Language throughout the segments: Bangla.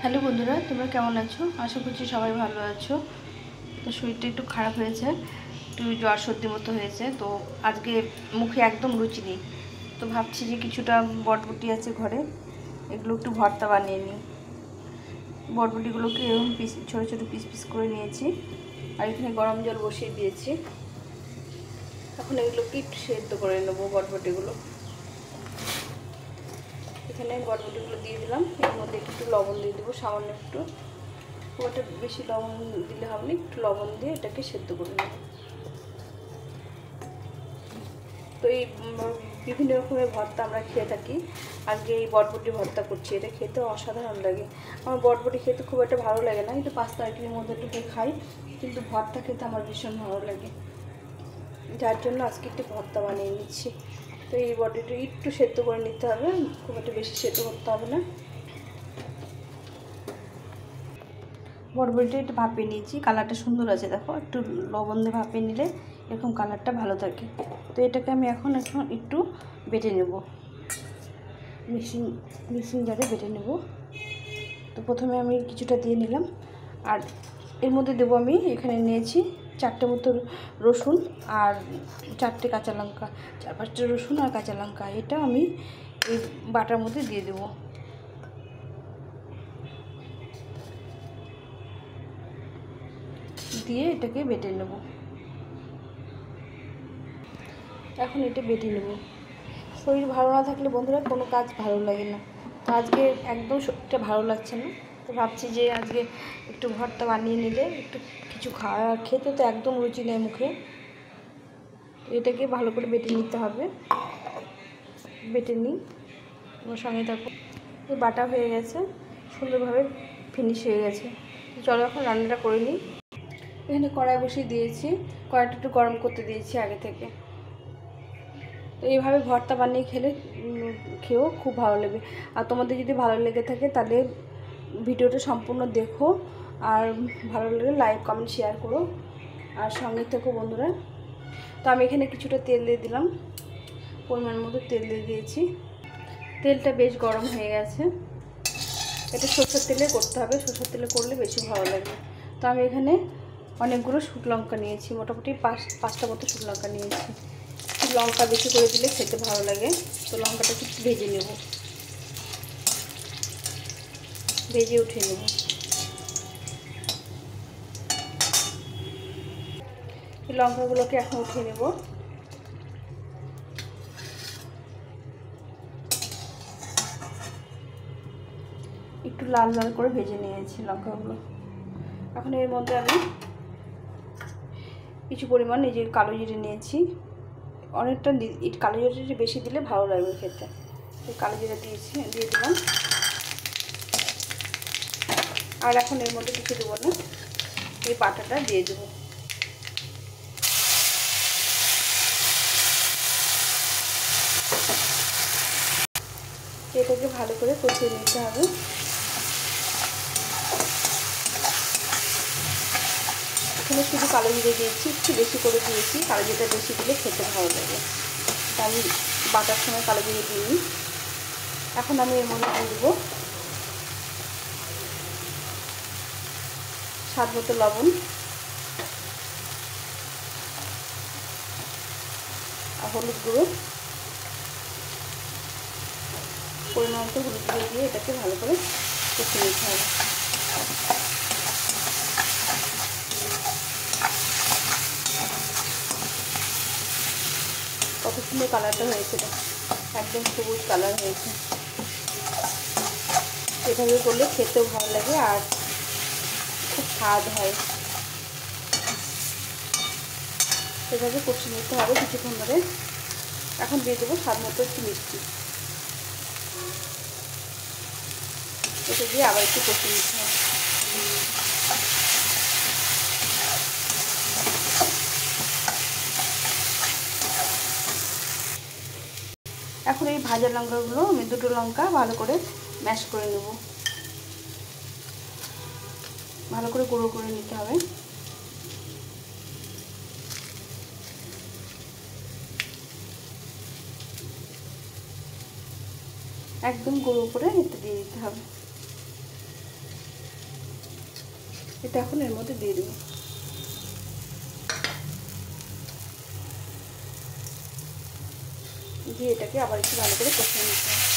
হ্যালো বন্ধুরা, তোমরা কেমন আছো? আশা করছি সবাই ভালো আছো। তো শরীরটা একটু খারাপ হয়েছে, একটু জ্বর সর্দি মতো হয়েছে। তো আজকে মুখে একদম রুচি নেই। তো ভাবছি যে কিছুটা বটবটি আছে ঘরে, এগুলো একটু ভর্তা বানিয়ে নিই। বটবটিগুলোকে এরকম ছোটো ছোটো পিস পিস করে নিয়েছি, আর এখানে গরম জল বসিয়ে দিয়েছি। এখন এগুলোকে একটু সেদ্ধ করে নেবো বটবটিগুলো। এখানে বটবটিগুলো দিয়ে দিলাম, এর মধ্যে একটু লবণ দিয়ে দেবো, সামান্য একটু। খুব একটা বেশি লবণ দিলে হবে না, একটু লবণ দিয়ে এটাকে সেদ্ধ করে নেব। তো এই বিভিন্ন রকমের ভর্তা আমরা খেয়ে থাকি, আজকে এই বটবটি ভর্তা করছি। এটা খেতে অসাধারণ লাগে। আমার বটবটি খেতে খুব একটা ভালো লাগে না, এটা পাস্তা আইটেমের মধ্যে একটু খাই, কিন্তু ভর্তা খেতে আমার ভীষণ ভালো লাগে, যার জন্য আজকে একটু ভর্তা বানিয়ে নিচ্ছি। তো এই বটবটি একটু সেদ্ধ করে নিতে হবে, খুব একটা বেশি সেদ্ধ করতে হবে না। বটবটিটা একটু ভাপিয়ে নিয়েছি, কালারটা সুন্দর আছে, দেখো একটু লবণ দিয়ে ভাপিয়ে নিলে এরকম কালারটা ভালো থাকে। তো এটাকে আমি এখন একটু বেটে নেব, মিক্সিং জারে বেটে নেব। তো প্রথমে আমি কিছুটা দিয়ে নিলাম, আর এর মধ্যে দেবো আমি এখানে নিয়েছি 4টে মতো রসুন আর 4টে কাঁচা লঙ্কা, 4-5টা রসুন আর কাঁচা লঙ্কা, এটা আমি এই বাটার মধ্যে দিয়ে দেবো। দিয়ে এটাকে বেটে নেব। এখন এটা বেটে নেব। শরীর ভালো না থাকলে বন্ধুরা কোনো কাজ ভালো লাগে না। তো আজকে একদম শরীরটা ভালো লাগছে না, তো ভাবছি যে আজকে একটু ভর্তা বানিয়ে নিলে একটু কিছু খেতে তো একদম রুচি নেই মুখে। এটাকে ভালো করে বেটে নিতে হবে। বেটে নিই, আমার সঙ্গে থাকো। বাটা হয়ে গেছে, সুন্দরভাবে ফিনিশ হয়ে গেছে। চলো এখন রান্নাটা করে নিই। এখানে কড়াই বসিয়ে দিয়েছি, কড়াইটা একটু গরম করতে দিয়েছি আগে থেকে। তো এইভাবে ভর্তা বানিয়ে খেয়েও খুব ভালো লাগবে। আর তোমাদের যদি ভালো লেগে থাকে তাহলে ভিডিওটা সম্পূর্ণ দেখো, আর ভালো লাগলে লাইক কমেন্ট শেয়ার করো, আর সঙ্গে থেকো বন্ধুরা। তো আমি এখানে কিছুটা তেল দিয়ে দিলাম, পরিমাণ মতো তেল দিয়ে দিয়েছি। তেলটা বেশ গরম হয়ে গেছে। এটা সরষের তেলে করতে হবে, সরষের তেলে করলে বেশি ভালো লাগে। তো আমি এখানে অনেকগুলো শুকনো লঙ্কা নিয়েছি, মোটামুটি 5টা মতো শুকনো লঙ্কা নিয়েছি। লঙ্কা বেশি করে দিলে খেতে ভালো লাগে। তো লঙ্কাটা একটু ভেজে নেব, ভেজে উঠিয়ে নেব। এই লঙ্কাগুলোকে এখন উঠিয়ে নেব। একটু লাল লাল করে ভেজে নিয়েছি লঙ্কাগুলো। এখন এর মধ্যে আমি কিছু পরিমাণ এই যে কালো জিরে নিয়েছি, অনেকটা কালো জিরে বেশি দিলে ভালো লাগবে খেতে। এই কালো জিরে দিয়ে দিলাম। আর এখন এর মধ্যে কিছু দেবো না, এই বাটাটা দিয়ে দেবো। এটাকে ভালো করে কষিয়ে নিতে হবে। এখানে শুধু কালো জিরে দিয়েছি, একটু বেশি করে দিয়েছি, কালো জিরেটা বেশি দিলে খেতে ভালো লাগে, তাই আমি বাটার সময় কালো জিরে দিইনি। এখন আমি এর মধ্যে দিয়ে দেবো স্বাদ মতো লবণ আর হলুদ গুঁড়ো, পরিমাণ মতো হলুদ গুঁড়ো দিয়ে এটাকে ভালো করে কষিয়ে নিতে হবে। কত সুন্দর কালারটা হয়েছে, একদম সবুজ কালার হয়েছে। এভাবে করলে খেতেও ভালো লাগে আর খুব স্বাদ হয়। এভাবে কষিয়ে নিতে হবে কিছুক্ষণ ধরে। এখন দিয়ে দেবো স্বাদ মতো একটু মিষ্টি, এটা দিয়ে আবার একটু কষিয়ে নিতে হবে। এখন এই ভাজা লঙ্কাগুলো আমি 2টো লঙ্কা ভালো করে ম্যাশ করে নেব, ভালো করে গুঁড়ো করে নিতে হবে। একদম গুঁড়ো করে এতে দিয়ে দিতে হবে। এটা এখন এর মধ্যে দিয়ে দেবো। দিয়ে এটাকে আবার একটু ভালো করে কষিয়ে নিতে হবে।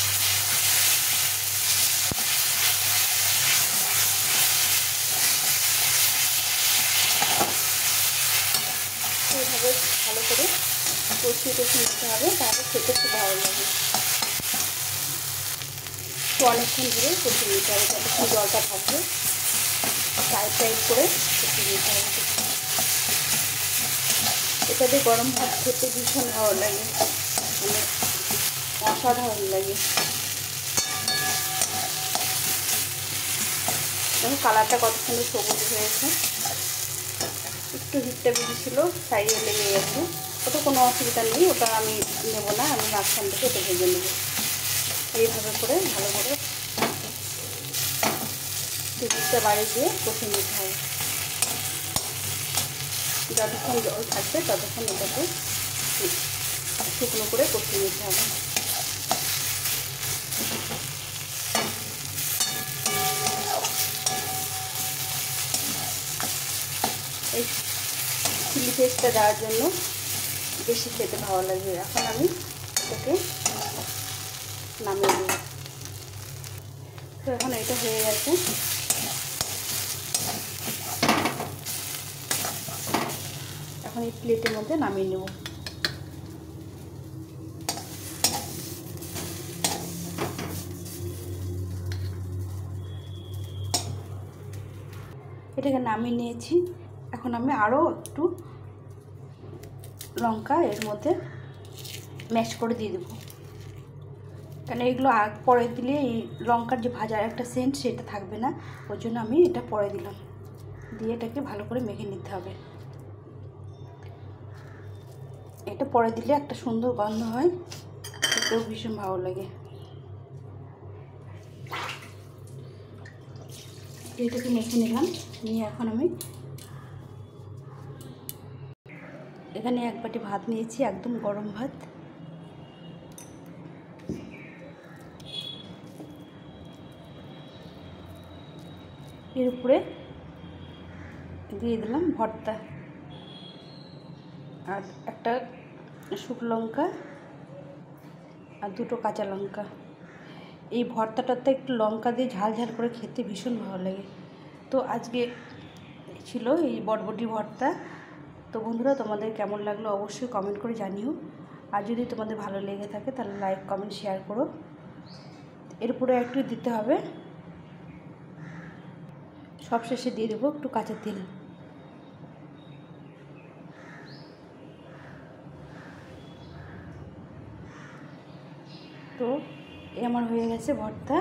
এইভাবে ভালো করে কষিয়ে নিতে হবে, তাহলে খেতে খুব ভালো লাগে। তো অনেকক্ষণ ধরে কষিয়ে নিতে হবে, যতক্ষণ জলটা থাকবে টাইট করে কষিয়ে নিতে হবে। এটা দিয়ে গরম ভাত খেতে ভীষণ ভালো লাগে, মানে অসাধারণ লাগে। এবং কালারটা কত সুন্দর সবুজ হয়েছে। একটু হিটটা বেশি ছিল, সাইডে লেগে গেছে, ওটা কোনো অসুবিধা নেই, ওটা আমি নেব না, আমি মাঝখান থেকে ওটা ভেজে নেব। এইভাবে করে ভালো করে হিটটা বাড়িয়ে দিয়ে কষিয়ে নিতে হবে। যতক্ষণ জল থাকবে ততক্ষণ এটাকে শুকনো করে কষিয়ে নিতে হবে। এই চিলি পেস্টটা দেওয়ার জন্য বেশি খেতে ভালো লাগবে। এখন আমি এটাকে নামিয়ে দেব। তো এখন এটা হয়ে গেছে। এখন এই প্লেটের মধ্যে নামিয়ে নেব। এটাকে নামিয়ে নিয়েছি। এখন আমি আরও একটু লঙ্কা এর মধ্যে ম্যাশ করে দিয়ে দেবো, কারণ এইগুলো পরে দিলে এই লঙ্কার যে ভাজার একটা সেন্ট সেটা থাকবে না, ওই জন্য আমি এটা পরে দিলাম। দিয়ে এটাকে ভালো করে মেখে নিতে হবে। এটা পরে দিলে একটা সুন্দর গন্ধ হয়, খেতেও ভীষণ ভালো লাগে। এটাকে মেখে নিলাম, নিয়ে এখন আমি এখানে এক বাটি ভাত নিয়েছি, একদম গরম ভাত। এর উপরে দিয়ে দিলাম ভর্তা আর একটা শুকনো লঙ্কা আর দুটো কাঁচা লঙ্কা। এই ভর্তাটাতে একটু লঙ্কা দিয়ে ঝাল ঝাল করে খেতে ভীষণ ভালো লাগে। তো আজকে ছিল এই বটবটি ভর্তা। তো বন্ধুরা, তোমাদের কেমন লাগলো অবশ্যই কমেন্ট করে জানিও। আর যদি তোমাদের ভালো লেগে থাকে তাহলে লাইক কমেন্ট শেয়ার করো। এরপরে একটু দিতে হবে, সবশেষে দিয়ে দেবো একটু কাঁচা তেল। তো আমার হয়ে গেছে ভর্তা।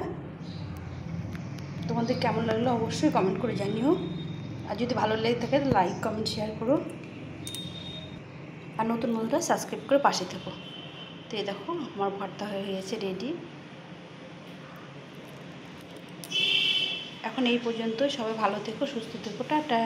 তোমাদের কেমন লাগলো অবশ্যই কমেন্ট করে জানিও। আর যদি ভালো লেগে থাকে লাইক কমেন্ট শেয়ার করো। আর নতুন বন্ধুরা সাবস্ক্রাইব করে পাশে থেকো। তো এই দেখো আমার ভর্তা হয়ে গেছে রেডি। এখন এই পর্যন্ত, সবাই ভালো থেকো, সুস্থ থেকো, টাটা।